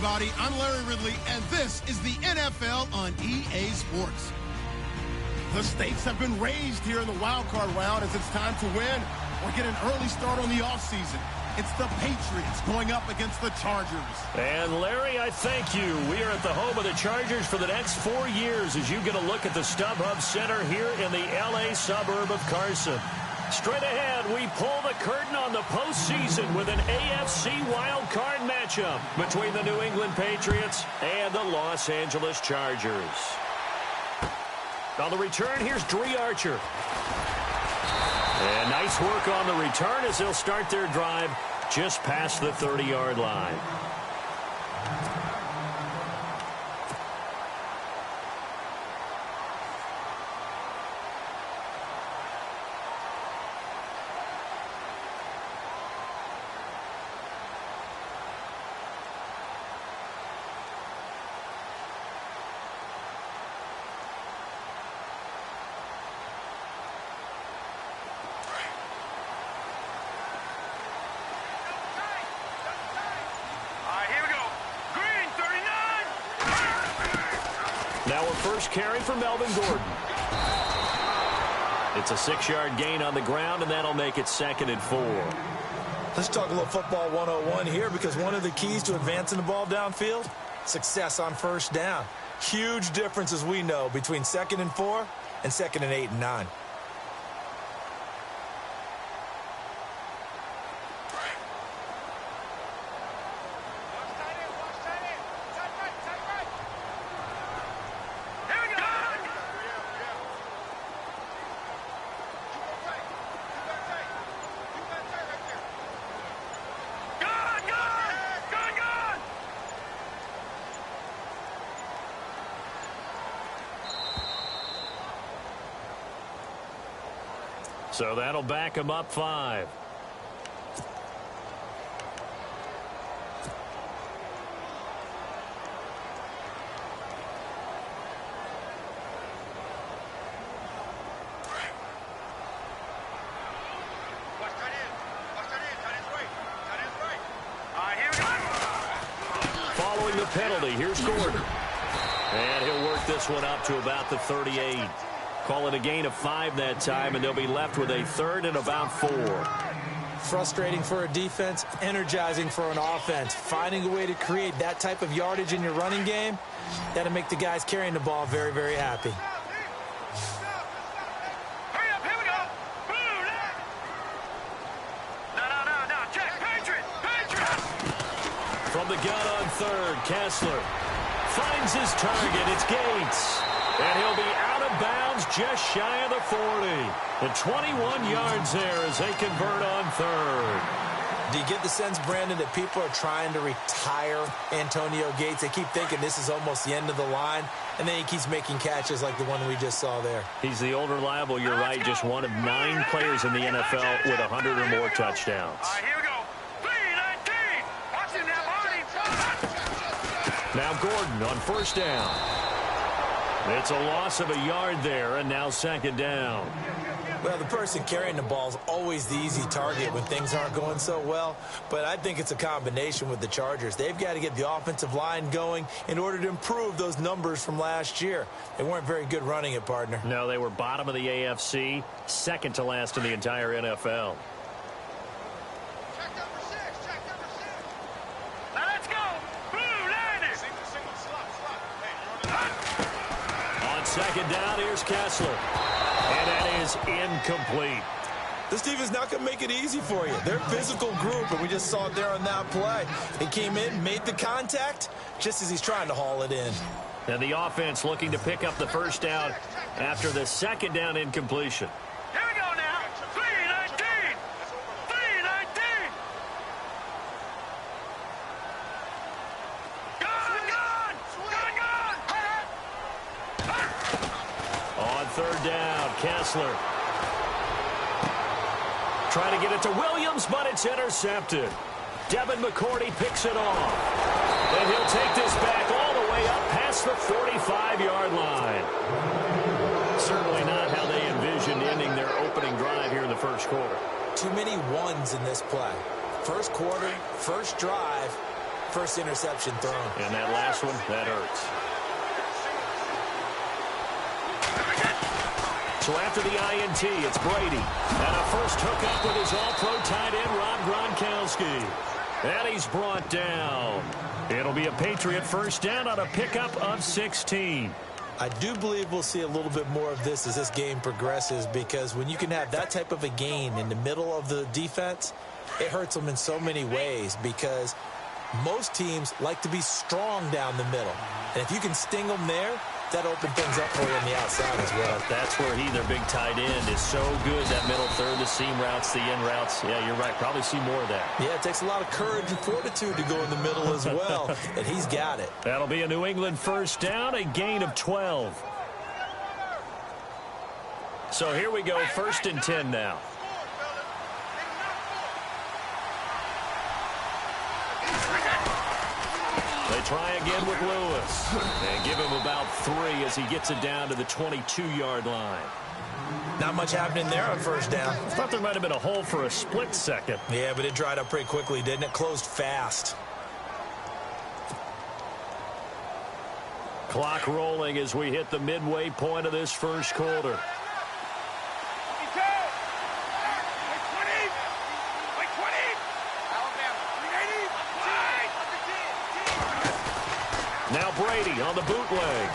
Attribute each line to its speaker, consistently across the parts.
Speaker 1: everybody. I'm Larry Ridley, and this is the NFL on EA Sports. The stakes have been raised here in the wildcard round as it's time to win or get an early start on the offseason. It's the Patriots going up against the Chargers.
Speaker 2: And, Larry, I thank you. We are at the home of the Chargers for the next 4 years as you get a look at the StubHub Center here in the L.A. suburb of Carson. Straight ahead, we pull the curtain on the postseason with an AFC wildcard matchup between the New England Patriots and the Los Angeles Chargers. On the return, here's Dree Archer. And nice work on the return as they'll start their drive just past the 30-yard line. Now a first carry for Melvin Gordon. It's a 6-yard gain on the ground, and that'll make it 2nd and 4.
Speaker 3: Let's talk a little football 101 here, because one of the keys to advancing the ball downfield, success on first down. Huge difference, as we know, between 2nd and 4 and 2nd and 8 and 9.
Speaker 2: So that'll back him up 5. Following the penalty, here's Gordon. And he'll work this one up to about the 38. Call it a gain of 5 that time, and they'll be left with a 3rd and about 4.
Speaker 3: Frustrating for a defense, energizing for an offense. Finding a way to create that type of yardage in your running game, that'll make the guys carrying the ball very, very happy.
Speaker 4: Hurry up, here we go. No, Jack, Patriots.
Speaker 2: From the gun on 3rd, Kessler finds his target. It's Gates. And he'll be out of bounds just shy of the 40. And 21 yards there as they convert on 3rd.
Speaker 3: Do you get the sense, Brandon, that people are trying to retire Antonio Gates? They keep thinking this is almost the end of the line, and then he keeps making catches like the one we just saw there.
Speaker 2: He's the old reliable, you're right, just one of 9 players in the NFL with 100 or more touchdowns.
Speaker 4: All right, here we go. 3-19. Watch him now, Marty.
Speaker 2: Now Gordon on first down. It's a loss of a yard there, and now 2nd down.
Speaker 3: Well, the person carrying the ball is always the easy target when things aren't going so well, but I think it's a combination with the Chargers. They've got to get the offensive line going in order to improve those numbers from last year. They weren't very good running it, partner.
Speaker 2: No, they were bottom of the AFC, 2nd to last in the entire NFL. Second down, here's Kessler. And that is incomplete.
Speaker 3: This team is not going to make it easy for you. They're a physical group, and we just saw it there on that play. He came in, made the contact, just as he's trying to haul it in.
Speaker 2: And the offense looking to pick up the first down after the 2nd down incompletion.
Speaker 4: Here we go now. 3-19. 3-19.
Speaker 2: On 3rd down, Kessler trying to get it to Williams, but it's intercepted. Devin McCourty picks it off. And he'll take this back all the way up past the 45-yard line. Certainly not how they envisioned ending their opening drive here in the first quarter.
Speaker 3: Too many ones in this play. First quarter, first drive, first interception thrown.
Speaker 2: And that last one, that hurts. So after the INT, it's Brady. And a first hookup with his all-pro tight end, Rob Gronkowski. And he's brought down. It'll be a Patriot first down on a pickup of 16.
Speaker 3: I do believe we'll see a little bit more of this as this game progresses, because when you can have that type of a gain in the middle of the defense, it hurts them in so many ways, because most teams like to be strong down the middle. And if you can sting them there, that opens things up for you on the outside as well.
Speaker 2: That's where their big tight end, is so good. That middle third, the seam routes, the in routes. Yeah, you're right. Probably see more of that.
Speaker 3: Yeah, it takes a lot of courage and fortitude to go in the middle as well, and he's got it.
Speaker 2: That'll be a New England first down, a gain of 12. So here we go, 1st and 10 now. They try again with Lewis. And give him about 3 as he gets it down to the 22-yard line.
Speaker 3: Not much happening there on first down.
Speaker 2: I thought there might have been a hole for a split second.
Speaker 3: Yeah, but it dried up pretty quickly, didn't it? Closed fast.
Speaker 2: Clock rolling as we hit the midway point of this first quarter. Now Brady on the bootleg.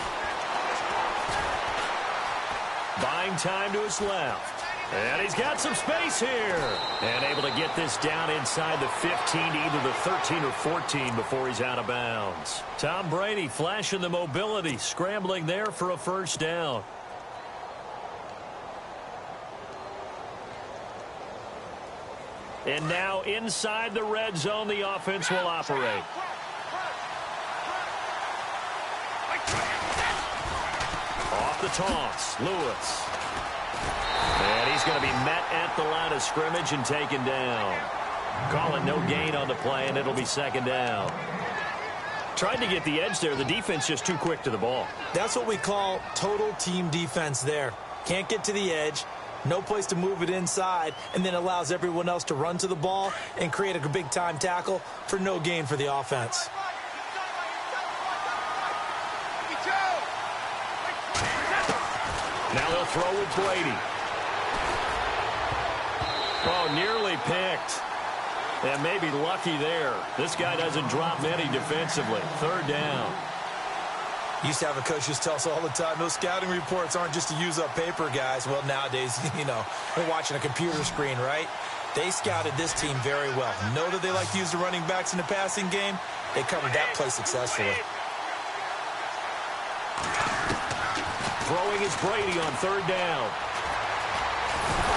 Speaker 2: Buying time to his left. And he's got some space here. And able to get this down inside the 15, either the 13 or 14 before he's out of bounds. Tom Brady flashing the mobility, scrambling there for a first down. And now inside the red zone, the offense will operate. Off the toss, Lewis. And he's going to be met at the line of scrimmage and taken down. Call it no gain on the play, and it'll be 2nd down. Tried to get the edge there. The defense just too quick to the ball.
Speaker 3: That's what we call total team defense there. Can't get to the edge, no place to move it inside, and then allows everyone else to run to the ball and create a big-time tackle for no gain for the offense.
Speaker 2: Now they'll throw with Brady. Oh, nearly picked. And maybe lucky there. This guy doesn't drop many defensively. 3rd down.
Speaker 3: Used to have a coach just tell us all the time, those scouting reports aren't just to use up paper, guys. Well, nowadays, we're watching a computer screen, right? They scouted this team very well. Know that they like to use the running backs in the passing game. They covered that play successfully.
Speaker 2: Throwing is Brady on 3rd down.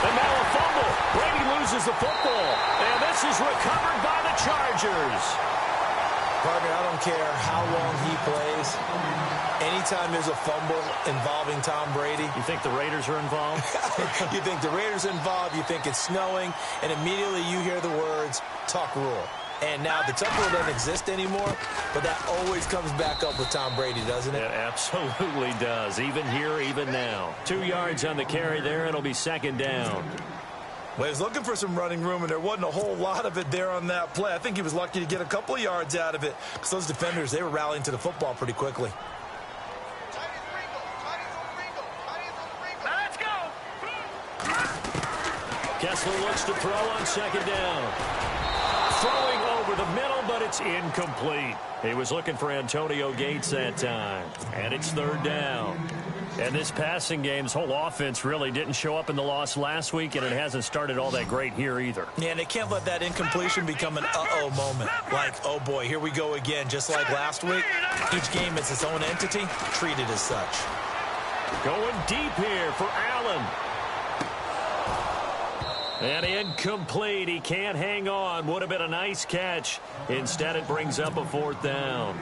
Speaker 2: And now a fumble. Brady loses the football. And this is recovered by the Chargers.
Speaker 3: Partner, I don't care how long he plays. Anytime there's a fumble involving Tom Brady.
Speaker 2: You think the Raiders are involved?
Speaker 3: You think the Raiders are involved. You think it's snowing. And immediately you hear the words, tuck rule. And now the tuck rule doesn't exist anymore, but that always comes back up with Tom Brady, doesn't it?
Speaker 2: It absolutely does. Even here, even now. 2 yards on the carry there. It'll be 2nd down.
Speaker 3: Well, he was looking for some running room, and there wasn't a whole lot of it there on that play. I think he was lucky to get a couple of yards out of it, because those defenders, they were rallying to the football pretty quickly.
Speaker 4: Let's go.
Speaker 2: Kessler looks to throw on 2nd down. Throwing over the middle, but it's incomplete. He was looking for Antonio Gates that time. And it's 3rd down. And this passing game's whole offense really didn't show up in the loss last week, and it hasn't started all that great here either.
Speaker 3: Yeah, and they can't let that incompletion become an uh-oh moment. Like, oh boy, here we go again, just like last week. Each game is its own entity, treated as such.
Speaker 2: Going deep here for Allen. And incomplete. He can't hang on. Would have been a nice catch. Instead, it brings up a 4th down.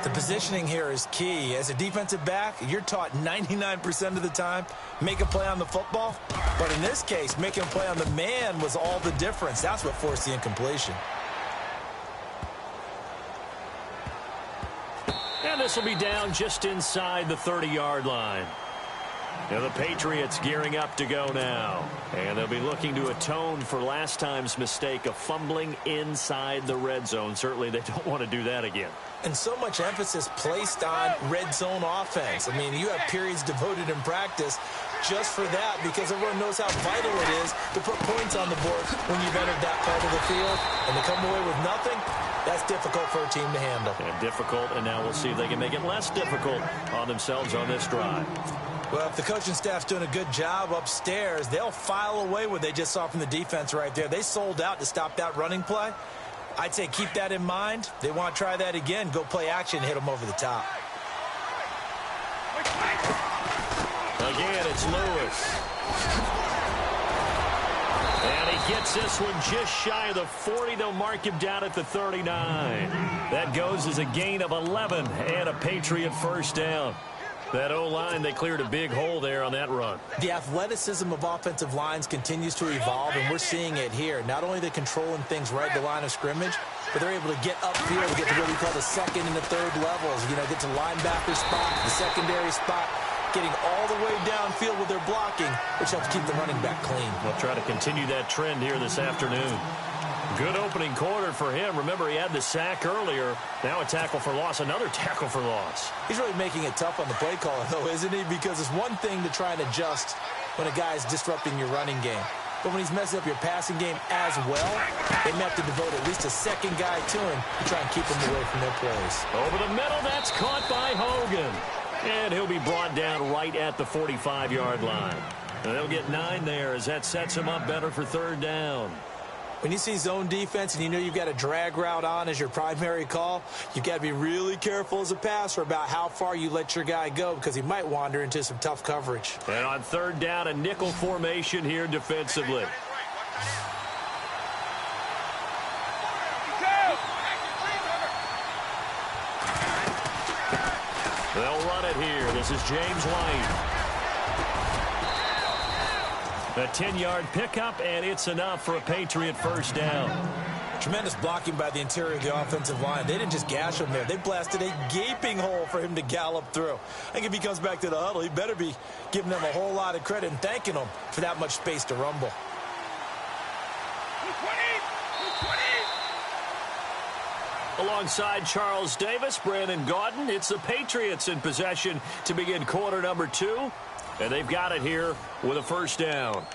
Speaker 3: The positioning here is key. As a defensive back, you're taught 99% of the time, make a play on the football. But in this case, making a play on the man was all the difference. That's what forced the incompletion.
Speaker 2: And this will be down just inside the 30-yard line. Now the Patriots gearing up to go now. And they'll be looking to atone for last time's mistake of fumbling inside the red zone. Certainly they don't want to do that again.
Speaker 3: And so much emphasis placed on red zone offense. I mean, you have periods devoted in practice just for that because everyone knows how vital it is to put points on the board when you've entered that part of the field. And to come away with nothing, that's difficult for a team to handle.
Speaker 2: And difficult, and now we'll see if they can make it less difficult on themselves on this drive.
Speaker 3: Well, if the coaching staff's doing a good job upstairs, they'll file away what they just saw from the defense right there. They sold out to stop that running play. I'd say keep that in mind. They want to try that again. Go play action, hit them over the top.
Speaker 2: Again, it's Lewis. And he gets this one just shy of the 40. They'll mark him down at the 39. That goes as a gain of 11 and a Patriot first down. That O-line, they cleared a big hole there on that run.
Speaker 3: The athleticism of offensive lines continues to evolve, and we're seeing it here. Not only are they controlling things right at the line of scrimmage, but they're able to get upfield to get to what we call the second and the third levels. You know, get to linebacker spot, the secondary spot, getting all the way downfield with their blocking, which helps keep the running back clean.
Speaker 2: We'll try to continue that trend here this afternoon. Good opening quarter for him. Remember, he had the sack earlier. Now a tackle for loss, another tackle for loss.
Speaker 3: He's really making it tough on the play caller, though, isn't he? Because it's one thing to try and adjust when a guy's disrupting your running game. But when he's messing up your passing game as well, they may have to devote at least a second guy to him to try and keep him away from their plays.
Speaker 2: Over the middle, that's caught by Hogan. And he'll be brought down right at the 45-yard line. And they'll get 9 there as that sets him up better for third down.
Speaker 3: When you see zone defense and you know you've got a drag route on as your primary call, you've got to be really careful as a passer about how far you let your guy go because he might wander into some tough coverage.
Speaker 2: And on third down, a nickel formation here defensively. They'll run it here. This is James White. A 10-yard pickup, and it's enough for a Patriot first down.
Speaker 3: Tremendous blocking by the interior of the offensive line. They didn't just gash him there. They blasted a gaping hole for him to gallop through. I think if he comes back to the huddle, he better be giving them a whole lot of credit and thanking them for that much space to rumble.
Speaker 2: Alongside Charles Davis, Brandon Gaudin, it's the Patriots in possession to begin quarter number 2. And they've got it here with a first down.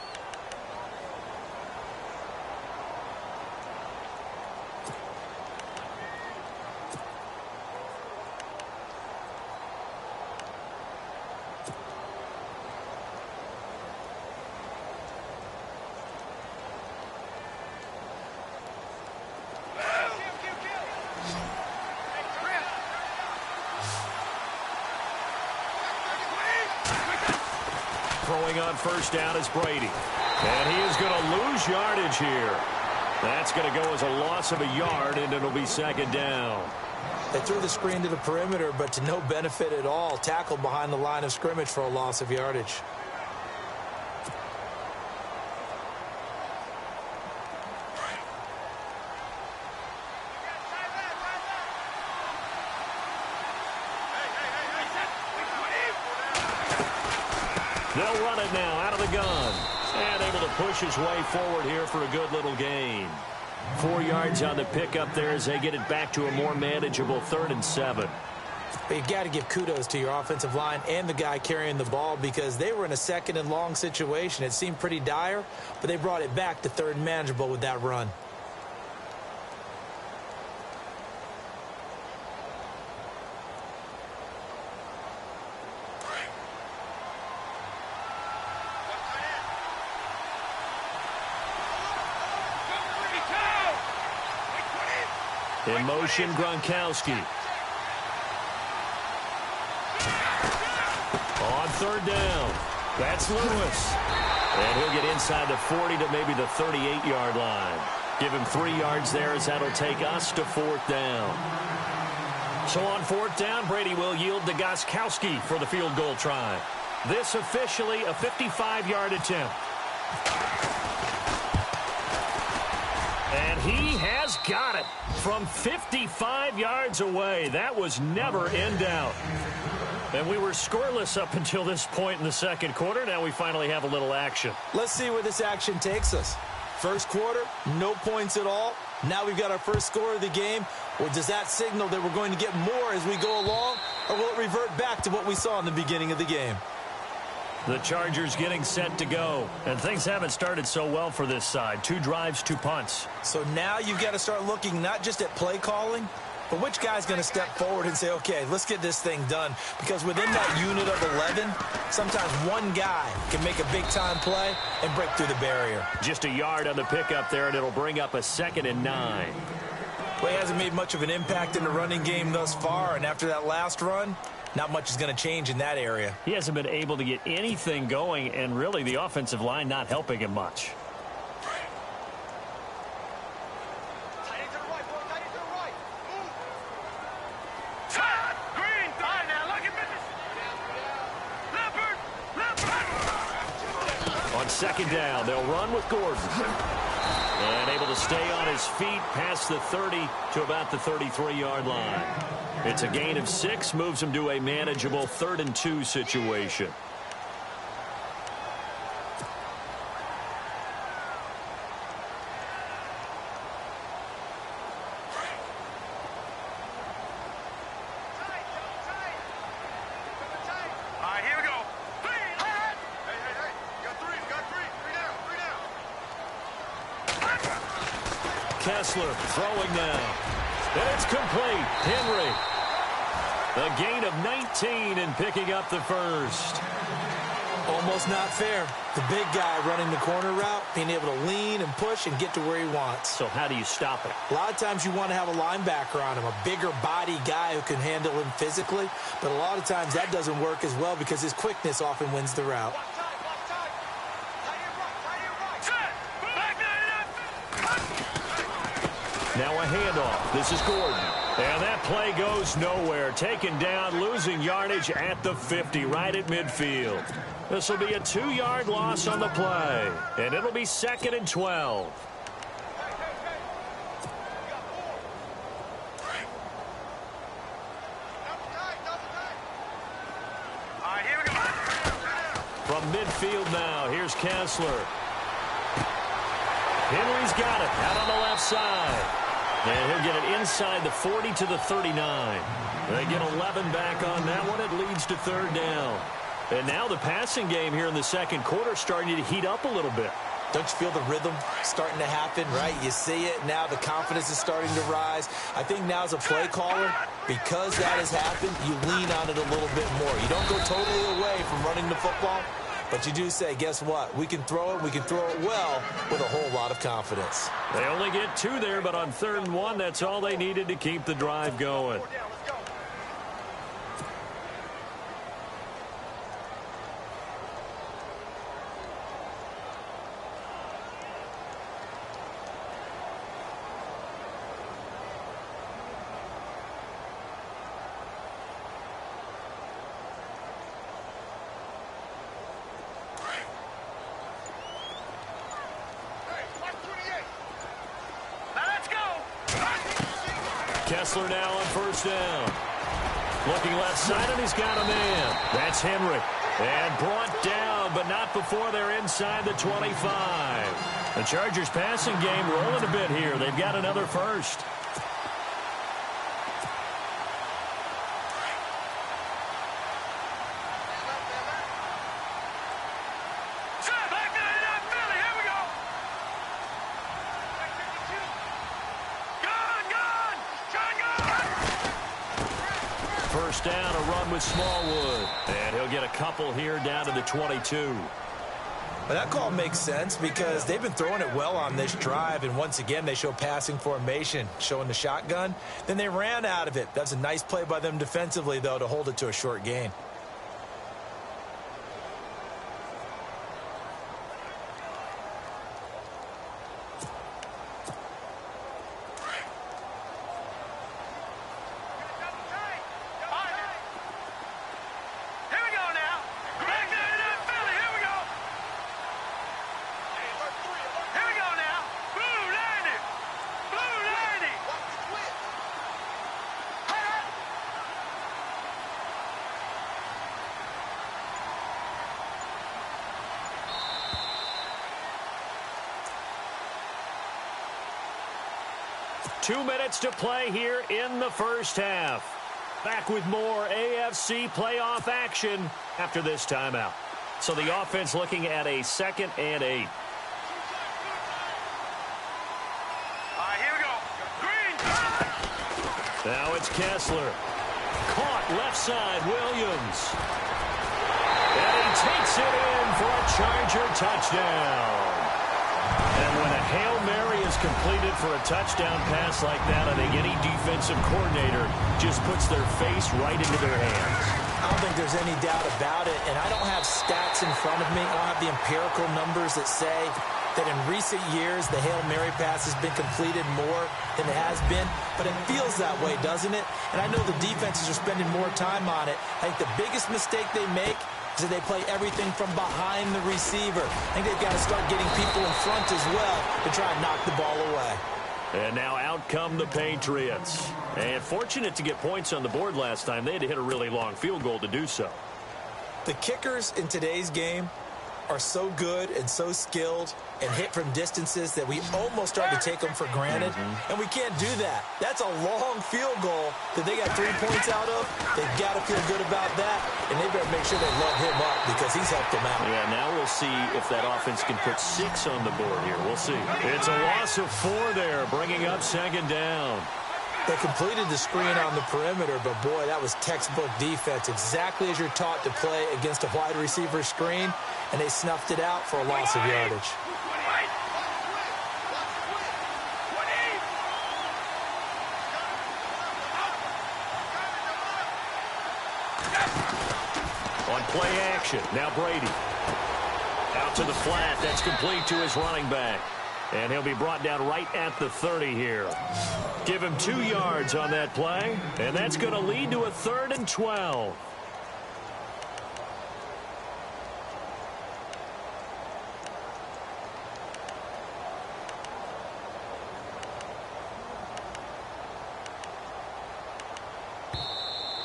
Speaker 2: Throwing on first down is Brady. And he is going to lose yardage here. That's going to go as a loss of a yard, and it'll be second down.
Speaker 3: They threw the screen to the perimeter, but to no benefit at all. Tackled behind the line of scrimmage for a loss of yardage.
Speaker 2: They'll run it now out of the gun. And able to push his way forward here for a good little gain. 4 yards on the pickup there as they get it back to a more manageable 3rd and 7.
Speaker 3: But you've got to give kudos to your offensive line and the guy carrying the ball because they were in a 2nd and long situation. It seemed pretty dire, but they brought it back to 3rd and manageable with that run.
Speaker 2: In motion, Gronkowski. On 3rd down, that's Lewis. And he'll get inside the 40 to maybe the 38-yard line. Give him 3 yards there as that'll take us to 4th down. So on 4th down, Brady will yield to Gostkowski for the field goal try. This officially a 55-yard attempt. And he has got it from 55 yards away. That was never in doubt. And we were scoreless up until this point in the second quarter. Now we finally have a little action.
Speaker 3: Let's see where this action takes us. First quarter, no points at all. Now we've got our first score of the game. Or does that signal that we're going to get more as we go along? Or will it revert back to what we saw in the beginning of the game?
Speaker 2: The Chargers getting set to go. And things haven't started so well for this side. 2 drives, 2 punts.
Speaker 3: So now you've got to start looking not just at play calling, but which guy's going to step forward and say, okay, let's get this thing done. Because within that unit of 11, sometimes one guy can make a big-time play and break through the barrier.
Speaker 2: Just a yard on the pickup there, and it'll bring up a 2nd and 9.
Speaker 3: Well, he hasn't made much of an impact in the running game thus far, and after that last run, not much is going to change in that area.
Speaker 2: He hasn't been able to get anything going, and really the offensive line not helping him much. On 2nd down, they'll run with Gordon. And able to stay on his feet past the 30 to about the 33-yard line. It's a gain of 6, moves him to a manageable 3rd and 2 situation. Kessler throwing now. And it's complete. Henry. A gain of 19 and picking up the first.
Speaker 3: Almost not fair. The big guy running the corner route, being able to lean and push and get to where he wants.
Speaker 2: So how do you stop it?
Speaker 3: A lot of times you want to have a linebacker on him, a bigger body guy who can handle him physically. But a lot of times that doesn't work as well because his quickness often wins the route.
Speaker 2: Now a handoff. This is Gordon. And that play goes nowhere. Taken down, losing yardage at the 50, right at midfield. This will be a 2-yard loss on the play. And it'll be 2nd and 12. From midfield now, here's Kessler. Henry's got it out on the left side. And he'll get it inside the 40 to the 39. They get 11 back on that one. It leads to 3rd down. And now the passing game here in the second quarter starting to heat up a little bit.
Speaker 3: Don't you feel the rhythm starting to happen, right? You see it now. The confidence is starting to rise. I think now as a play caller, because that has happened, you lean on it a little bit more. You don't go totally away from running the football, but you do say, guess what? We can throw it. We can throw it well with a whole lot of confidence.
Speaker 2: They only get 2 there, but on 3rd and 1, that's all they needed to keep the drive going. Kessler now on 1st down. Looking left side, and he's got a man. That's Henry. And brought down, but not before they're inside the 25. The Chargers passing game rolling a bit here. They've got another first. First down, a run with Smallwood. And he'll get a couple here down to the 22.
Speaker 3: But that call makes sense because they've been throwing it well on this drive, and once again they show passing formation, showing the shotgun. Then they ran out of it. That's a nice play by them defensively, though, to hold it to a short gain.
Speaker 2: 2 minutes to play here in the first half. Back with more AFC playoff action after this timeout. So the offense looking at a 2nd and 8.
Speaker 4: Here we go. Green.
Speaker 2: Now it's Kessler. Caught left side, Williams. And he takes it in for a Charger touchdown. And when a Hail Mary is completed for a touchdown pass like that, I think any defensive coordinator just puts their face right into their hands.
Speaker 3: I don't think there's any doubt about it, and I don't have stats in front of me. I don't have the empirical numbers that say that in recent years the Hail Mary pass has been completed more than it has been, but it feels that way, doesn't it? And I know the defenses are spending more time on it. I think the biggest mistake they make is that they play everything from behind the receiver. I think they've got to start getting people in front as well to try and knock the ball away.
Speaker 2: And now out come the Patriots. And fortunate to get points on the board last time. They had to hit a really long field goal to do so.
Speaker 3: The kickers in today's game are so good and so skilled and hit from distances that we almost start to take them for granted. And we can't do that. That's a long field goal that they got 3 points out of. They've got to feel good about that, and they better make sure they load him up because he's helped them out.
Speaker 2: Yeah, now we'll see if that offense can put 6 on the board here. We'll see. It's a loss of 4 there, bringing up 2nd down.
Speaker 3: They completed the screen on the perimeter, but boy, that was textbook defense, exactly as you're taught to play against a wide receiver screen, and they snuffed it out for a loss of yardage.
Speaker 2: On play action, now Brady. Out to the flat, that's complete to his running back. And he'll be brought down right at the 30 here. Give him 2 yards on that play, and that's going to lead to a 3rd and 12.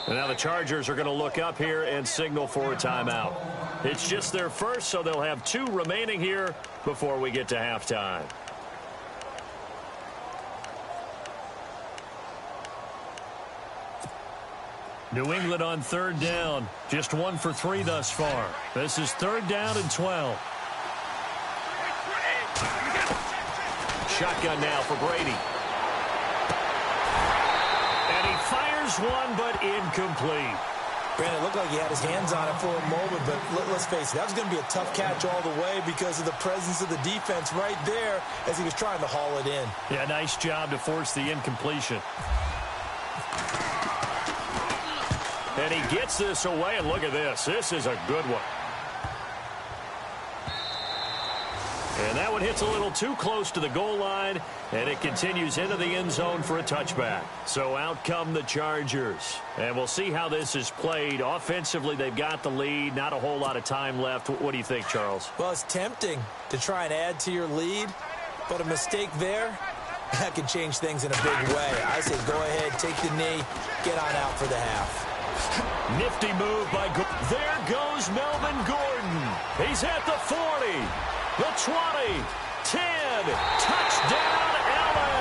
Speaker 2: And now the Chargers are going to look up here and signal for a timeout. It's just their first, so they'll have 2 remaining here before we get to halftime. New England on 3rd down. Just 1 for 3 thus far. This is 3rd down and 12. Shotgun now for Brady. And he fires one, but incomplete.
Speaker 3: Brandon, it looked like he had his hands on it for a moment, but let's face it, that was going to be a tough catch all the way because of the presence of the defense right there as he was trying to haul it in.
Speaker 2: Yeah, nice job to force the incompletion. And he gets this away, and look at this. This is a good one. And that one hits a little too close to the goal line, and it continues into the end zone for a touchback. So out come the Chargers. And we'll see how this is played. Offensively, they've got the lead. Not a whole lot of time left. What do you think, Charles?
Speaker 3: Well, it's tempting to try and add to your lead, but a mistake there, that can change things in a big way. I say go ahead, take the knee, get on out for the half.
Speaker 2: Nifty move by Gordon. There goes Melvin Gordon. He's at the 40, the 20, 10. Touchdown, LA.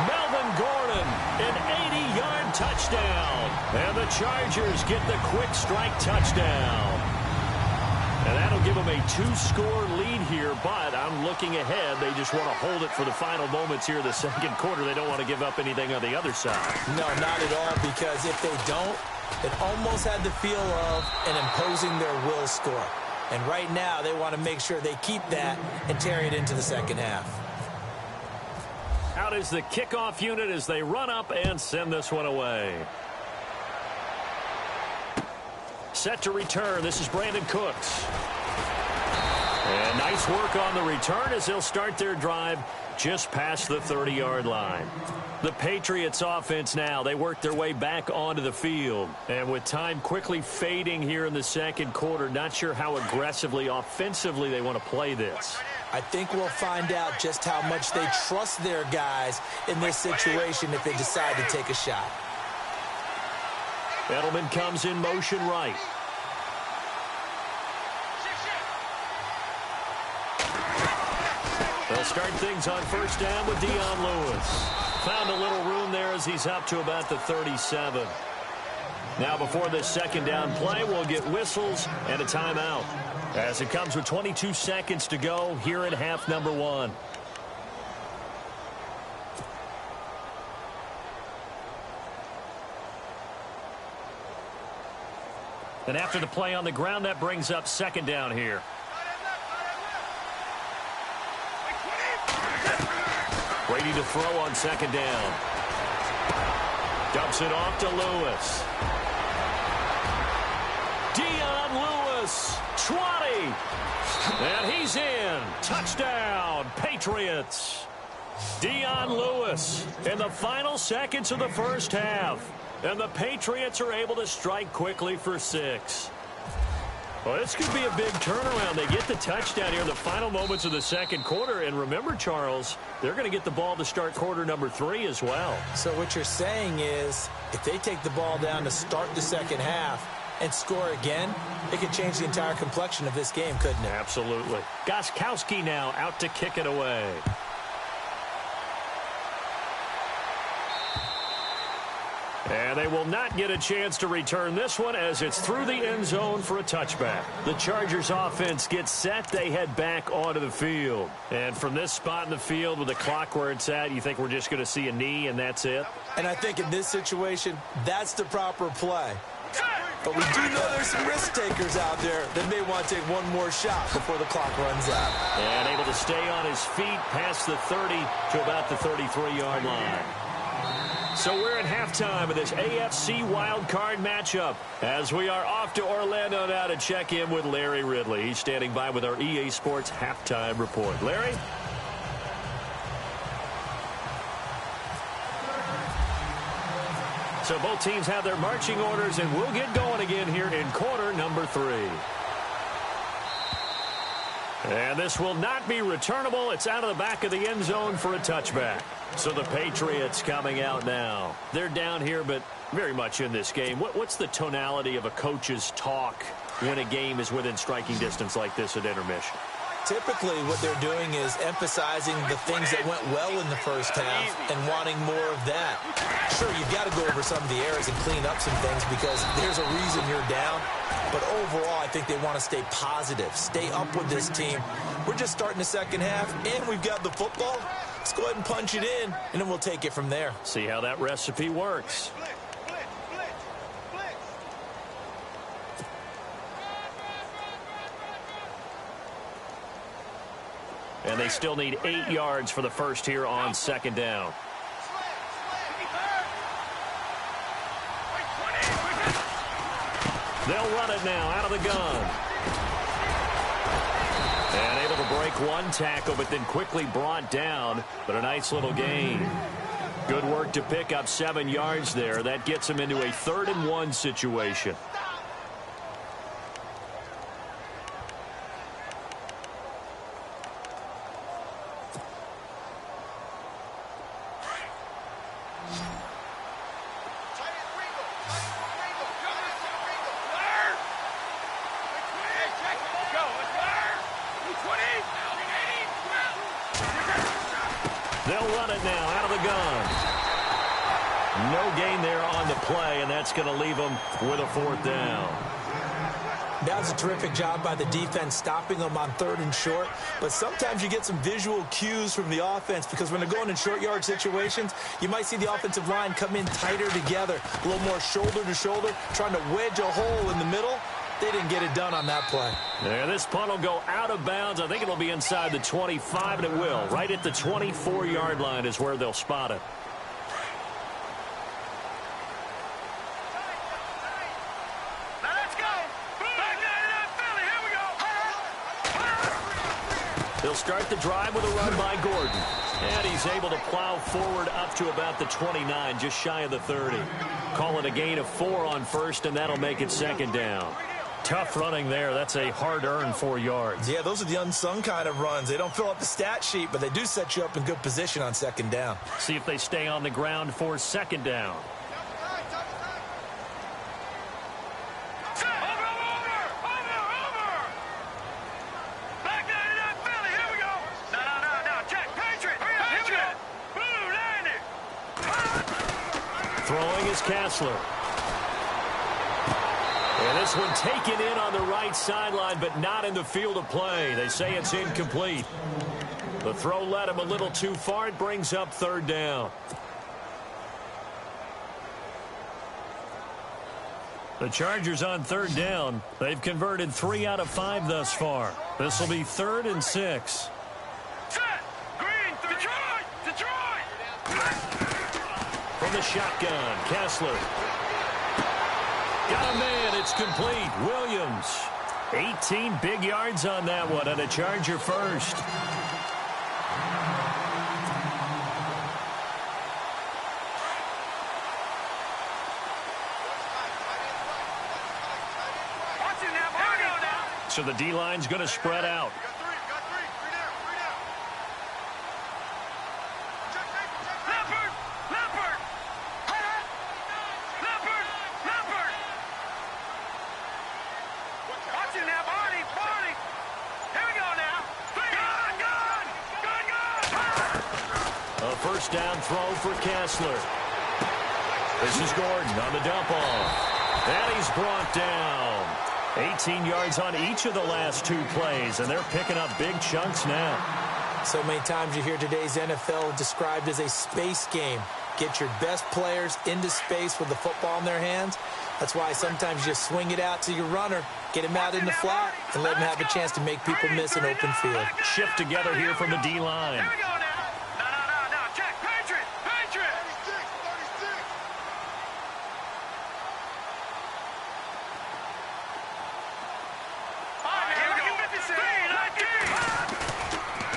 Speaker 2: Melvin Gordon, an 80-yard touchdown. And the Chargers get the quick strike touchdown. And that'll give them a 2-score lead here, but I'm looking ahead. They just want to hold it for the final moments here in the 2nd quarter. They don't want to give up anything on the other side.
Speaker 3: No, not at all, because if they don't, it almost had the feel of an imposing their will score. And right now, they want to make sure they keep that and carry it into the 2nd half.
Speaker 2: Out is the kickoff unit as they run up and send this one away. Set to return. This is Brandon Cooks. And nice work on the return as they'll start their drive just past the 30-yard line. The Patriots offense now, they work their way back onto the field. And with time quickly fading here in the 2nd quarter, not sure how aggressively, offensively they want to play this.
Speaker 3: I think we'll find out just how much they trust their guys in this situation if they decide to take a shot.
Speaker 2: Edelman comes in motion right. They'll start things on first down with Dion Lewis. Found a little room there as he's up to about the 37. Now before this second down play, we'll get whistles and a timeout, as it comes with 22 seconds to go here in half number 1. And after the play on the ground, that brings up second down here. Ready to throw on second down. Dumps it off to Lewis. Dion Lewis, 20. And he's in. Touchdown, Patriots. Dion Lewis in the final seconds of the first half. And the Patriots are able to strike quickly for 6. Well, this could be a big turnaround. They get the touchdown here in the final moments of the second quarter. And remember, Charles, they're going to get the ball to start quarter number 3 as well.
Speaker 3: So what you're saying is if they take the ball down to start the second half and score again, it could change the entire complexion of this game, couldn't it?
Speaker 2: Absolutely. Gostkowski now out to kick it away. And they will not get a chance to return this one as it's through the end zone for a touchback. The Chargers offense gets set. They head back onto the field. And from this spot in the field with the clock where it's at, you think we're just going to see a knee and that's it?
Speaker 3: And I think in this situation, that's the proper play. But we do know there's some risk takers out there that may want to take one more shot before the clock runs out.
Speaker 2: And able to stay on his feet past the 30 to about the 33-yard line. So we're at halftime of this AFC Wildcard matchup as we are off to Orlando now to check in with Larry Ridley. He's standing by with our EA Sports halftime report. Larry? So both teams have their marching orders, and we'll get going again here in quarter number 3. And this will not be returnable. It's out of the back of the end zone for a touchback. So the Patriots coming out now. They're down here, but very much in this game. What's the tonality of a coach's talk when a game is within striking distance like this at intermission?
Speaker 3: Typically, what they're doing is emphasizing the things that went well in the first half and wanting more of that. Sure, you've got to go over some of the errors and clean up some things because there's a reason you're down. But overall, I think they want to stay positive, stay up with this team. We're just starting the second half, and we've got the football. Let's go ahead and punch it in, and then we'll take it from there.
Speaker 2: See how that recipe works. And they still need 8 yards for the first here on second down. They'll run it now out of the gun. And able to break one tackle, but then quickly brought down. But a nice little gain. Good work to pick up 7 yards there. That gets him into a 3rd and 1 situation. They'll run it now out of the gun. No gain there on the play, and that's going to leave them with a 4th down.
Speaker 3: That was a terrific job by the defense stopping them on 3rd and short. But sometimes you get some visual cues from the offense because when they're going in short yard situations, you might see the offensive line come in tighter together, a little more shoulder to shoulder, trying to wedge a hole in the middle. They didn't get it done on that play.
Speaker 2: Yeah, this punt will go out of bounds. I think it'll be inside the 25, and it will. Right at the 24-yard line is where they'll spot it.
Speaker 4: Now let's go. Back Philly. Here we go.
Speaker 2: They'll start the drive with a run by Gordon. And he's able to plow forward up to about the 29, just shy of the 30. Call it a gain of 4 on first, and that'll make it 2nd down. Tough running there. That's a hard-earned 4 yards.
Speaker 3: Yeah, those are the unsung kind of runs. They don't fill up the stat sheet, but they do set you up in good position on 2nd down.
Speaker 2: See if they stay on the ground for 2nd down.
Speaker 4: Back 99 Philly. Here we go. No.
Speaker 2: Throwing is Kessler. And this one taken in on the right sideline, but not in the field of play. They say it's incomplete. The throw led him a little too far. It brings up third down. The Chargers on third down. They've converted 3 out of 5 thus far. This will be 3rd and 6.
Speaker 4: Set. Green. Detroit.
Speaker 2: From the shotgun, Kessler. Got a man. It's complete. Williams. 18 big yards on that one, and a Charger first. So the D-line's going to spread out. A first down throw for Kessler. This is Gordon on the dump off. And he's brought down. 18 yards on each of the last 2 plays, and they're picking up big chunks now.
Speaker 3: So many times you hear today's NFL described as a space game. Get your best players into space with the football in their hands. That's why sometimes you just swing it out to your runner, get him out in the flat, and let him have a chance to make people miss an open field.
Speaker 2: Shift together here from the D-line.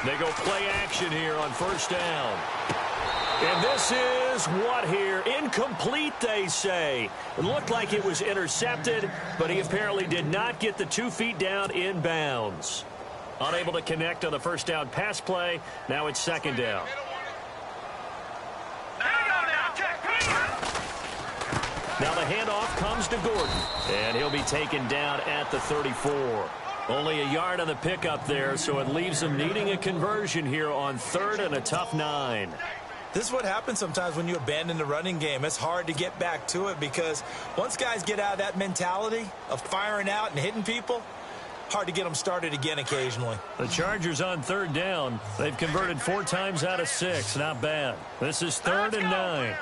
Speaker 2: They go play action here on first down. And this is what here? Incomplete, they say. It looked like it was intercepted, but he apparently did not get the 2 feet down in bounds. Unable to connect on the first down pass play. Now it's second down. Now the handoff comes to Gordon, and he'll be taken down at the 34. Only a yard on the pickup there, so it leaves them needing a conversion here on 3rd and a tough 9.
Speaker 3: This is what happens sometimes when you abandon the running game. It's hard to get back to it because once guys get out of that mentality of firing out and hitting people, hard to get them started again occasionally.
Speaker 2: The Chargers on 3rd down. They've converted 4 times out of 6. Not bad. This is 3rd and 9.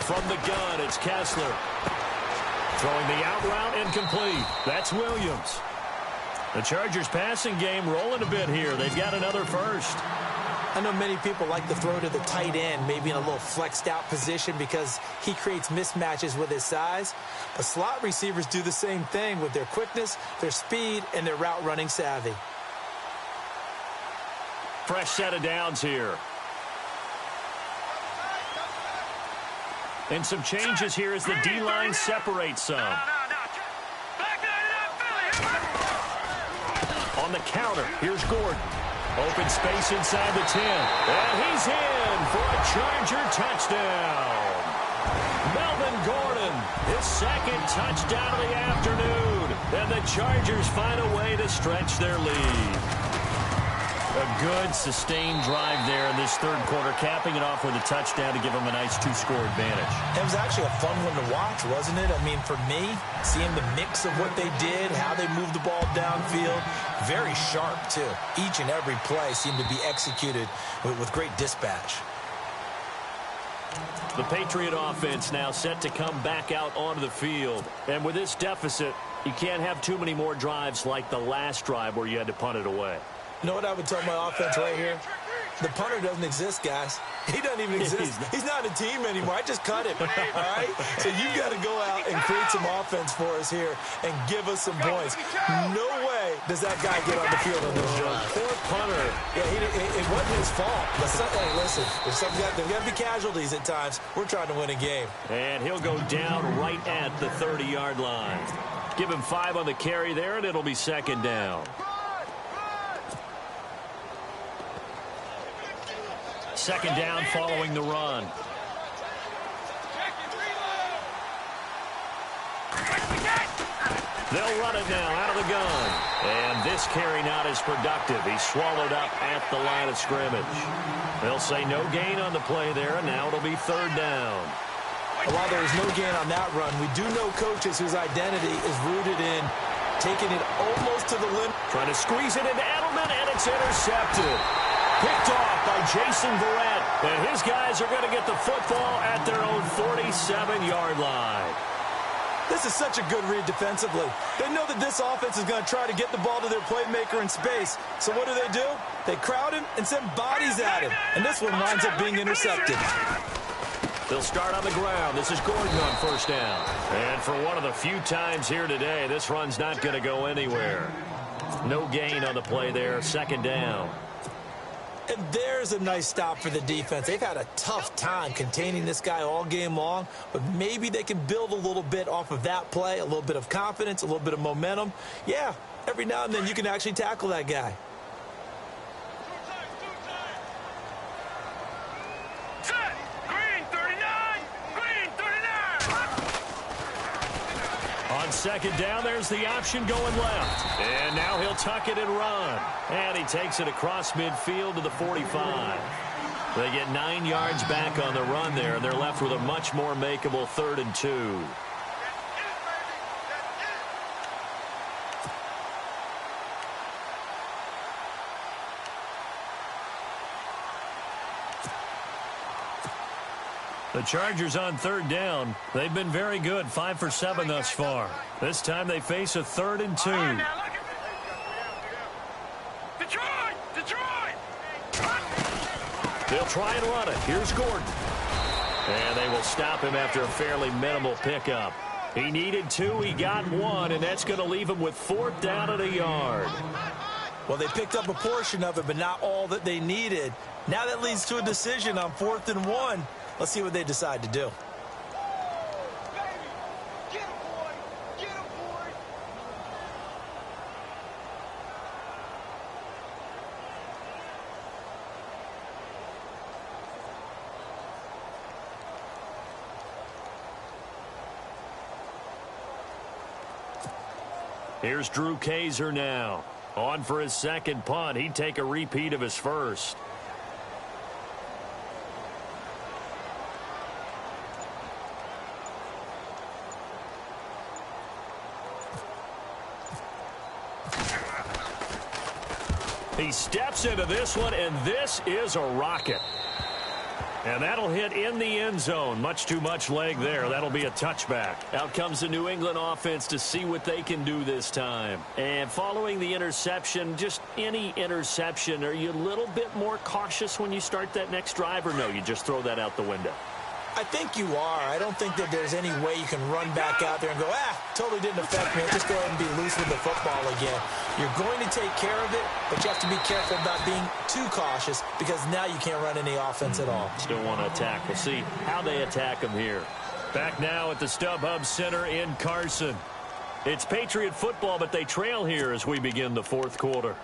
Speaker 2: From the gun, it's Kessler. Throwing the out route incomplete. That's Williams. The Chargers passing game rolling a bit here. They've got another first.
Speaker 3: I know many people like to throw to the tight end, maybe in a little flexed out position because he creates mismatches with his size. But slot receivers do the same thing with their quickness, their speed, and their route running savvy.
Speaker 2: Fresh set of downs here. And some changes here as the D-line separates some. On the counter, here's Gordon. Open space inside the 10. And he's in for a Charger touchdown. Melvin Gordon, his 2nd touchdown of the afternoon. And the Chargers find a way to stretch their lead. A good, sustained drive there in this 3rd quarter, capping it off with a touchdown to give them a nice 2-score advantage.
Speaker 3: It was actually a fun one to watch, wasn't it? I mean, for me, seeing the mix of what they did, how they moved the ball downfield, very sharp, too. Each and every play seemed to be executed with great dispatch.
Speaker 2: The Patriot offense now set to come back out onto the field. And with this deficit, you can't have too many more drives like the last drive where you had to punt it away.
Speaker 3: You know what I would tell my offense right here? The punter doesn't exist, guys. He doesn't even exist. He's not a team anymore. I just cut him, all right? So you've got to go out and create some offense for us here and give us some points. No way does that guy get on the field on this drive.
Speaker 2: Poor punter.
Speaker 3: Yeah, it wasn't his fault. But hey, listen, there's got to be casualties at times. We're trying to win a game.
Speaker 2: And he'll go down right at the 30-yard line. Give him 5 on the carry there, and it'll be 2nd down. Second down following the run. They'll run it now out of the gun. And this carry not as productive. He's swallowed up at the line of scrimmage. They'll say no gain on the play there, and now it'll be third down.
Speaker 3: While there was no gain on that run, we do know coaches whose identity is rooted in taking it almost to the limit.
Speaker 2: Trying to squeeze it into Edelman, and it's intercepted. Picked off by Jason Verrett. And his guys are going to get the football at their own 47-yard line.
Speaker 3: This is such a good read defensively. They know that this offense is going to try to get the ball to their playmaker in space. So what do? They crowd him and send bodies at him. And this one winds up being intercepted.
Speaker 2: They'll start on the ground. This is Gordon on first down. And for one of the few times here today, this run's not going to go anywhere. No gain on the play there. Second down.
Speaker 3: And there's a nice stop for the defense. They've had a tough time containing this guy all game long, but maybe they can build a little bit off of that play, a little bit of confidence, a little bit of momentum. Yeah, every now and then you can actually tackle that guy.
Speaker 2: On second down, there's the option going left. And now he'll tuck it and run. And he takes it across midfield to the 45. They get 9 yards back on the run there, and they're left with a much more makeable 3rd and 2. The Chargers on third down. They've been very good, 5 for 7 thus far. This time they face a 3rd and 2. They'll try and run it. Here's Gordon. And they will stop him after a fairly minimal pickup. He needed 2, he got 1, and that's going to leave him with 4th down at a yard.
Speaker 3: Well, they picked up a portion of it, but not all that they needed. Now that leads to a decision on 4th and 1. Let's see what they decide to do.
Speaker 2: Here's Drew Kaiser now. On for his second punt. He'd take a repeat of his first. He steps into this one, and this is a rocket. And that'll hit in the end zone. Much too much leg there. That'll be a touchback. Out comes the New England offense to see what they can do this time. And following the interception, just any interception, are you a little bit more cautious when you start that next drive, or no, you just throw that out the window?
Speaker 3: I think you are. I don't think that there's any way you can run back out there and go, totally didn't affect me. I'll just go ahead and be loose with the football again. You're going to take care of it, but you have to be careful about being too cautious because now you can't run any offense at all.
Speaker 2: Still want to attack. We'll see how they attack him here. Back now at the StubHub Center in Carson. It's Patriot football, but they trail here as we begin the 4th quarter.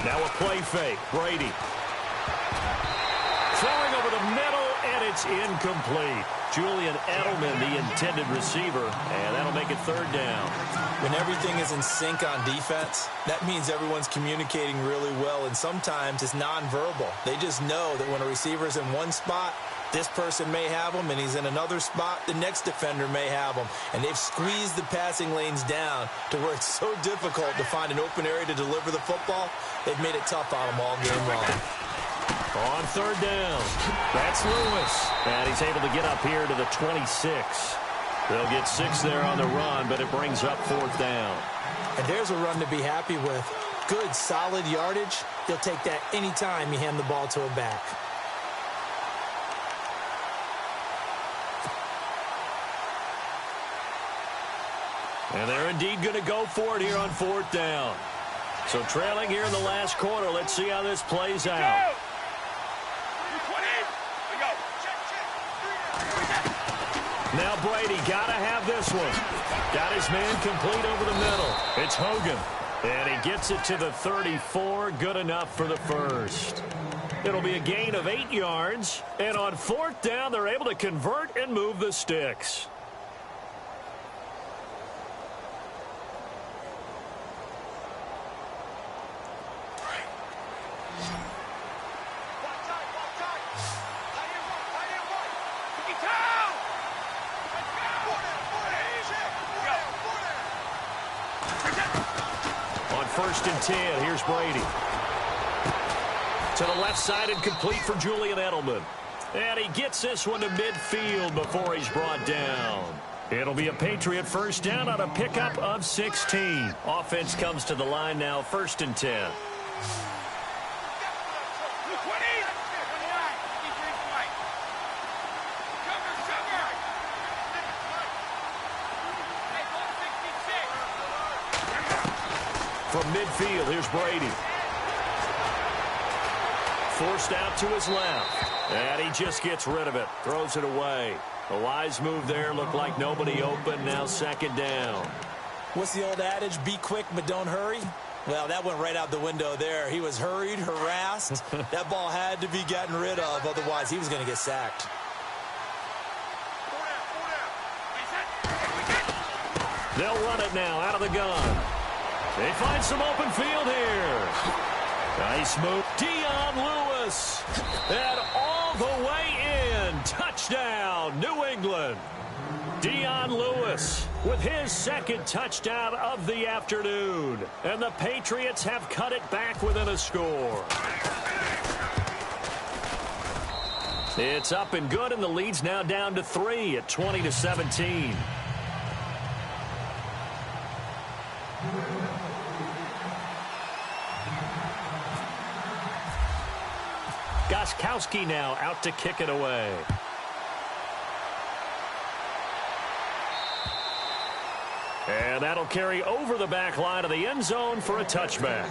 Speaker 2: Now a play fake. Brady. Throwing over the middle, and it's incomplete. Julian Edelman, the intended receiver, and that'll make it 3rd down.
Speaker 3: When everything is in sync on defense, that means everyone's communicating really well, and sometimes it's nonverbal. They just know that when a receiver's in one spot, this person may have him, and he's in another spot, the next defender may have him. And they've squeezed the passing lanes down to where it's so difficult to find an open area to deliver the football. They've made it tough on them all game long.
Speaker 2: On 3rd down, that's Lewis. And he's able to get up here to the 26. They'll get 6 there on the run, but it brings up 4th down.
Speaker 3: And there's a run to be happy with. Good, solid yardage. You'll take that anytime you hand the ball to a back.
Speaker 2: And they're indeed going to go for it here on 4th down. So trailing here in the last quarter. Let's see how this plays out. Now Brady got to have this one. Got his man complete over the middle. It's Hogan. And he gets it to the 34. Good enough for the first. It'll be a gain of 8 yards. And on 4th down, they're able to convert and move the sticks. On 1st and 10, here's Brady. To the left side and complete for Julian Edelman. And he gets this one to midfield before he's brought down. It'll be a Patriot first down on a pickup of 16. Offense comes to the line now, 1st and 10. From midfield, here's Brady. Forced out to his left. And he just gets rid of it. Throws it away. A wise move there. Looked like nobody open. Now 2nd down.
Speaker 3: What's the old adage? Be quick, but don't hurry. Well, that went right out the window there. He was hurried, harassed. That ball had to be gotten rid of. Otherwise, he was going to get sacked.
Speaker 2: They'll run it now out of the gun. They find some open field here. Nice move. Dion Lewis. And all the way in. Touchdown, New England. Dion Lewis with his 2nd touchdown of the afternoon. And the Patriots have cut it back within a score. It's up and good, and the lead's now down to 3 at 20-17. Gostkowski now out to kick it away. And that'll carry over the back line of the end zone for a touchback.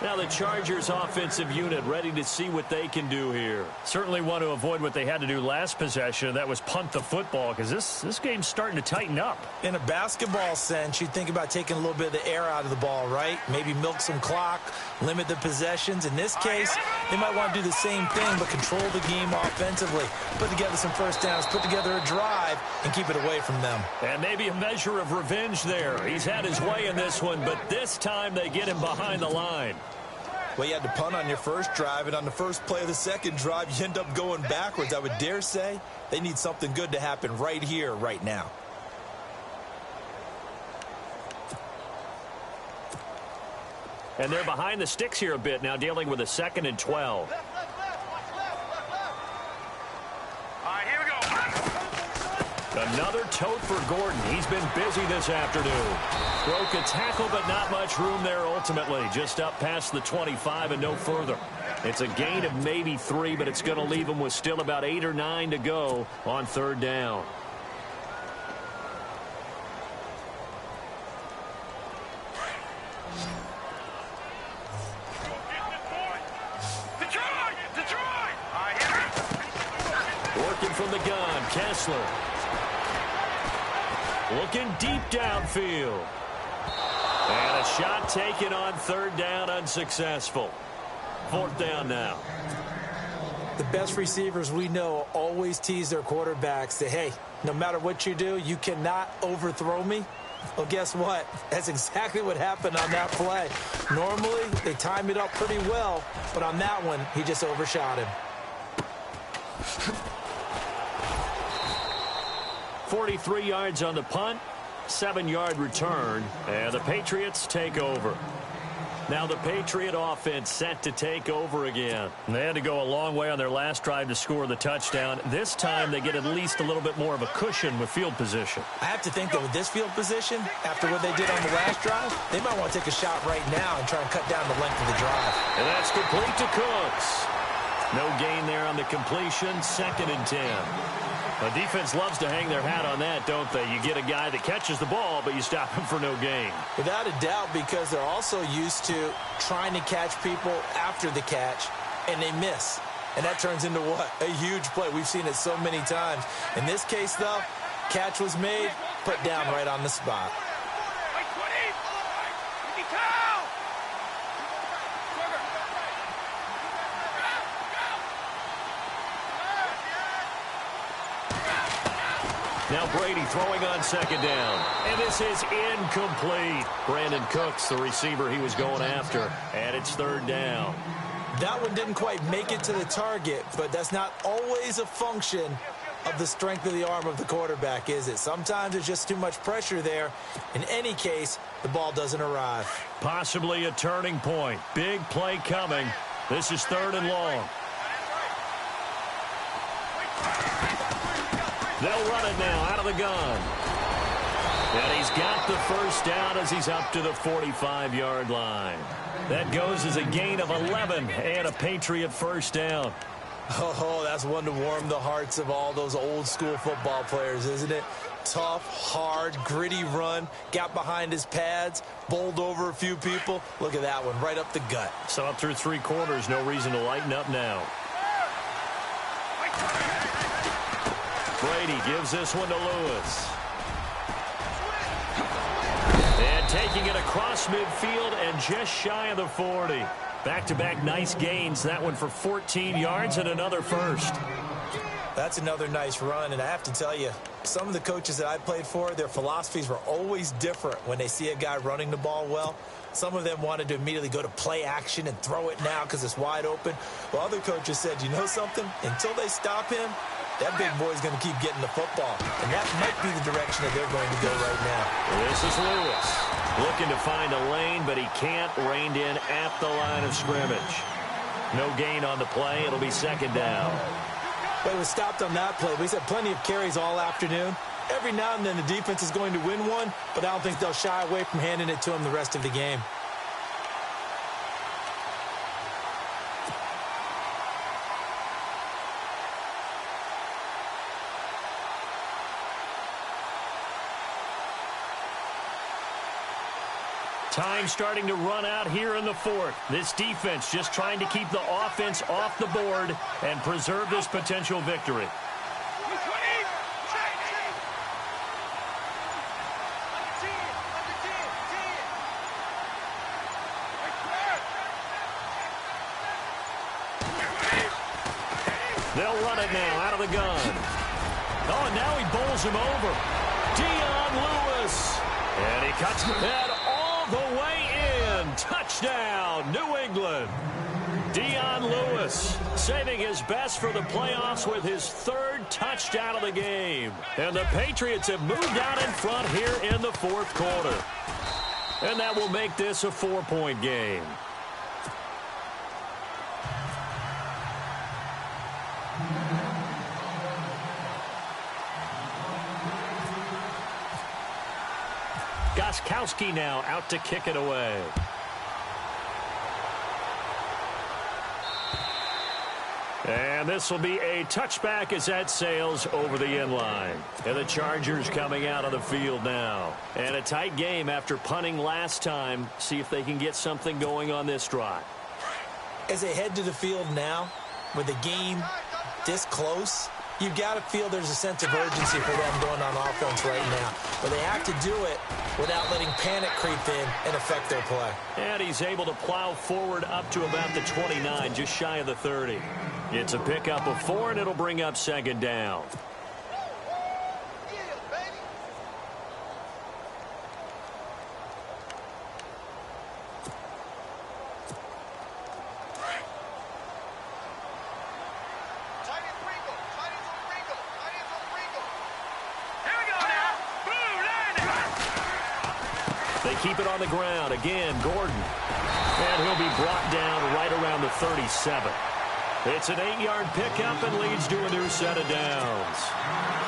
Speaker 2: Now the Chargers offensive unit ready to see what they can do here. Certainly want to avoid what they had to do last possession. That was punt the football, because this game's starting to tighten up.
Speaker 3: In a basketball sense, you think about taking a little bit of the air out of the ball, right? Maybe milk some clock, limit the possessions. In this case, they might want to do the same thing, but control the game offensively. Put together some first downs, put together a drive, and keep it away from them.
Speaker 2: And maybe a measure of revenge there. He's had his way in this one, but this time they get him behind the line.
Speaker 3: Well, you had to punt on your first drive, and on the first play of the second drive, you end up going backwards. I would dare say they need something good to happen right here, right now.
Speaker 2: And they're behind the sticks here a bit now, dealing with a 2nd and 12. Another tote for Gordon. He's been busy this afternoon. Broke a tackle, but not much room there ultimately. Just up past the 25 and no further. It's a gain of maybe 3, but it's going to leave him with still about 8 or 9 to go on 3rd down. Working from the gun, Kessler. Looking deep downfield. And a shot taken on 3rd down, unsuccessful. 4th down now.
Speaker 3: The best receivers we know always tease their quarterbacks. Say, hey, no matter what you do, you cannot overthrow me. Well, guess what? That's exactly what happened on that play. Normally, they time it up pretty well, but on that one, he just overshot him.
Speaker 2: 43 yards on the punt, 7-yard return, and the Patriots take over. Now the Patriot offense set to take over again. They had to go a long way on their last drive to score the touchdown. This time they get at least a little bit more of a cushion with field position.
Speaker 3: I have to think that with this field position, after what they did on the last drive, they might want to take a shot right now and try and cut down the length of the drive.
Speaker 2: And that's complete to Cooks. No gain there on the completion, 2nd and 10. The defense loves to hang their hat on that, don't they? You get a guy that catches the ball, but you stop him for no gain.
Speaker 3: Without a doubt, because they're also used to trying to catch people after the catch, and they miss. And that turns into what? A huge play. We've seen it so many times. In this case, though, catch was made, put down right on the spot.
Speaker 2: Now Brady throwing on second down. And this is incomplete. Brandon Cooks, the receiver he was going after. And it's third down.
Speaker 3: That one didn't quite make it to the target, but that's not always a function of the strength of the arm of the quarterback, is it? Sometimes there's just too much pressure there. In any case, the ball doesn't arrive.
Speaker 2: Possibly a turning point. Big play coming. This is third and long. They'll run it now out of the gun. And he's got the first down as he's up to the 45-yard line. That goes as a gain of 11 and a Patriot first down.
Speaker 3: Oh, that's one to warm the hearts of all those old-school football players, isn't it? Tough, hard, gritty run, got behind his pads, bowled over a few people. Look at that one, right up the gut.
Speaker 2: So up through three quarters, no reason to lighten up now. Brady gives this one to Lewis. And taking it across midfield and just shy of the 40. Back-to-back nice gains. That one for 14 yards and another first.
Speaker 3: That's another nice run, and I have to tell you, some of the coaches that I played for, their philosophies were always different when they see a guy running the ball well. Some of them wanted to immediately go to play action and throw it now because it's wide open. Well, other coaches said, you know something? Until they stop him, that big boy's going to keep getting the football. And that might be the direction that they're going to go right now.
Speaker 2: This is Lewis looking to find a lane, but he can't. Reined in at the line of scrimmage. No gain on the play. It'll be second down.
Speaker 3: Well, it was stopped on that play. We've had plenty of carries all afternoon. Every now and then the defense is going to win one, but I don't think they'll shy away from handing it to him the rest of the game.
Speaker 2: Time starting to run out here in the fourth. This defense just trying to keep the offense off the board and preserve this potential victory. They'll run it now out of the gun. Oh, and now he bowls him over. Dion Lewis. And he cuts that all the way in. Touchdown, New England. Dion Lewis saving his best for the playoffs with his third touchdown of the game. And the Patriots have moved out in front here in the fourth quarter. And that will make this a 4-point game. Gostkowski now out to kick it away. And this will be a touchback as that sails over the end line. And the Chargers coming out on the field now. And a tight game after punting last time. See if they can get something going on this drive.
Speaker 3: As they head to the field now, with the game this close, you've got to feel there's a sense of urgency for them going on offense right now. But they have to do it without letting panic creep in and affect their play.
Speaker 2: And he's able to plow forward up to about the 29, just shy of the 30. It's a pickup of 4, and it'll bring up second down. They keep it on the ground. Again, Gordon. And he'll be brought down right around the 37. It's an 8-yard pickup and leads to a new set of downs.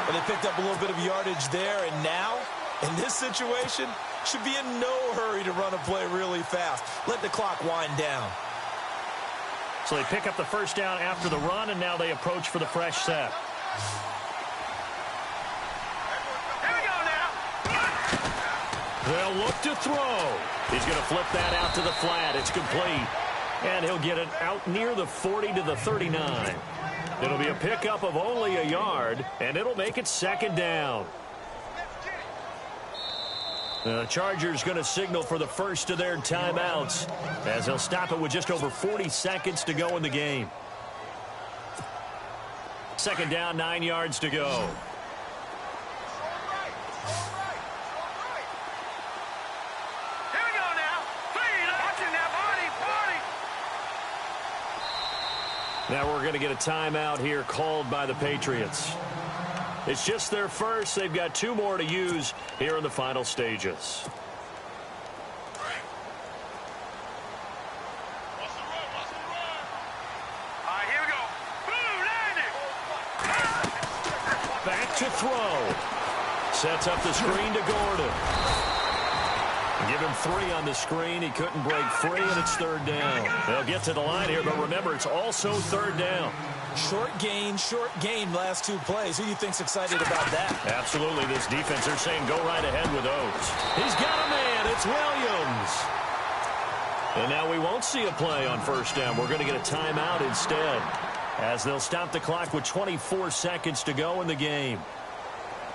Speaker 3: And they picked up a little bit of yardage there, and now, in this situation, should be in no hurry to run a play really fast. Let the clock wind down.
Speaker 2: So they pick up the first down after the run, and now they approach for the fresh set. They'll look to throw. He's going to flip that out to the flat. It's complete. And he'll get it out near the 40 to the 39. It'll be a pickup of only a yard, and it'll make it second down. The Chargers going to signal for the first of their timeouts as they'll stop it with just over 40 seconds to go in the game. Second down, 9 yards to go. Now we're going to get a timeout here called by the Patriots. It's just their first. They've got 2 more to use here in the final stages.
Speaker 4: Here we go. Boom, landed.
Speaker 2: Back to throw. Sets up the screen to Gordon. Give him 3 on the screen. He couldn't break free, and it's third down. They'll get to the line here, but remember, it's also third down.
Speaker 3: Short gain last 2 plays. Who do you think's excited about that?
Speaker 2: Absolutely. This defense, they're saying go right ahead with those. He's got a man. It's Williams. And now we won't see a play on first down. We're going to get a timeout instead as they'll stop the clock with 24 seconds to go in the game.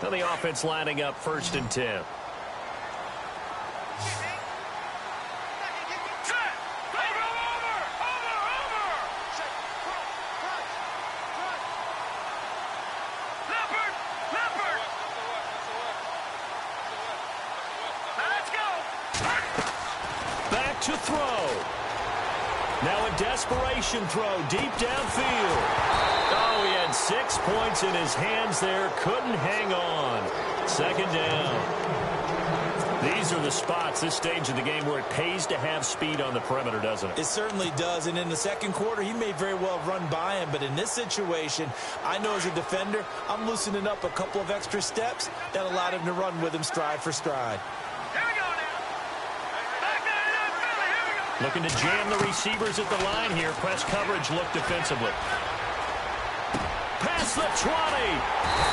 Speaker 2: Now the offense lining up 1st and 10. To throw. Now a desperation throw deep downfield. Oh, he had 6 points in his hands there. Couldn't hang on. Second down. These are the spots, this stage of the game, where it pays to have speed on the perimeter, doesn't it?
Speaker 3: It certainly does. And in the second quarter, he may very well run by him. But in this situation, I know as a defender, I'm loosening up a couple of extra steps that allowed him to run with him stride for stride.
Speaker 2: Looking to jam the receivers at the line here. Press coverage look defensively. Past the 20.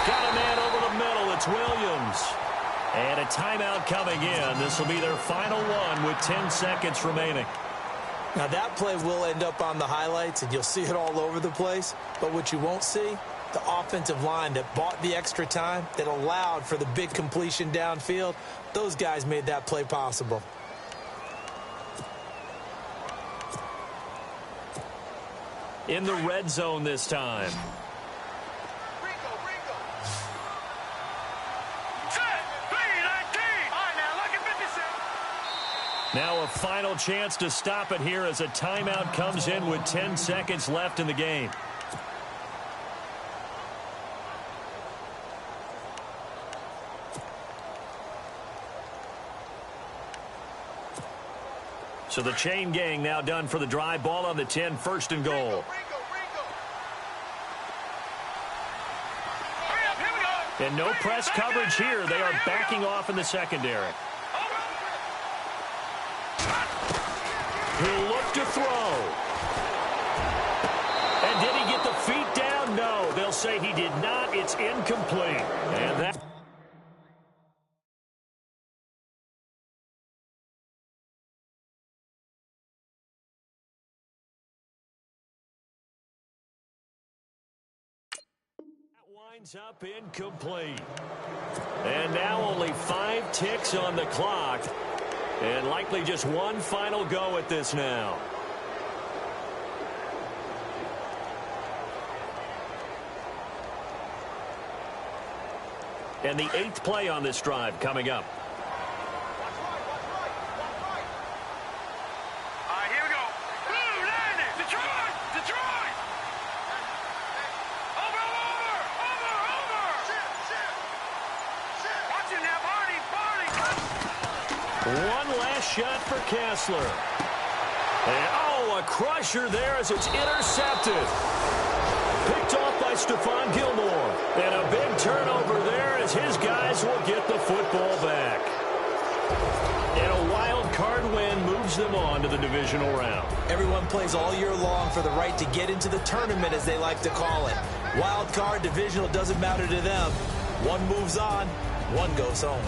Speaker 2: Got a man over the middle. It's Williams. And a timeout coming in. This will be their final one with 10 seconds remaining.
Speaker 3: Now that play will end up on the highlights, and you'll see it all over the place. But what you won't see, the offensive line that bought the extra time, that allowed for the big completion downfield, those guys made that play possible.
Speaker 2: In the red zone this time. Now a final chance to stop it here as a timeout comes in with 10 seconds left in the game. So the chain gang now done for the drive. Ball on the 10, 1st and goal. And no press coverage here. They are backing off in the secondary. He'll look to throw. And did he get the feet down? No. They'll say he did not. It's incomplete. And that... winds up incomplete. And now only 5 ticks on the clock. And likely just one final go at this now. And the 8th play on this drive coming up.
Speaker 4: Here we go. Blue landed. Detroit. Detroit. Over. Watching that, Barney.
Speaker 2: One last shot for Kessler. And, oh, a crusher there as it's intercepted. Picked off by Stephon Gilmore. And a big turnover there as his guys will get the football back. And a wild card win moves them on to the divisional round.
Speaker 3: Everyone plays all year long for the right to get into the tournament, as they like to call it. Wild card, divisional, doesn't matter to them. One moves on, one goes home.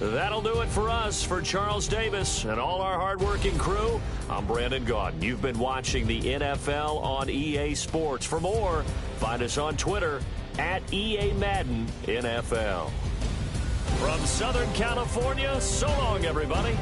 Speaker 2: That'll do it for us. For Charles Davis and all our hardworking crew, I'm Brandon Gaudin. You've been watching the NFL on EA Sports. For more, find us on Twitter at EA Madden NFL. From Southern California, so long, everybody.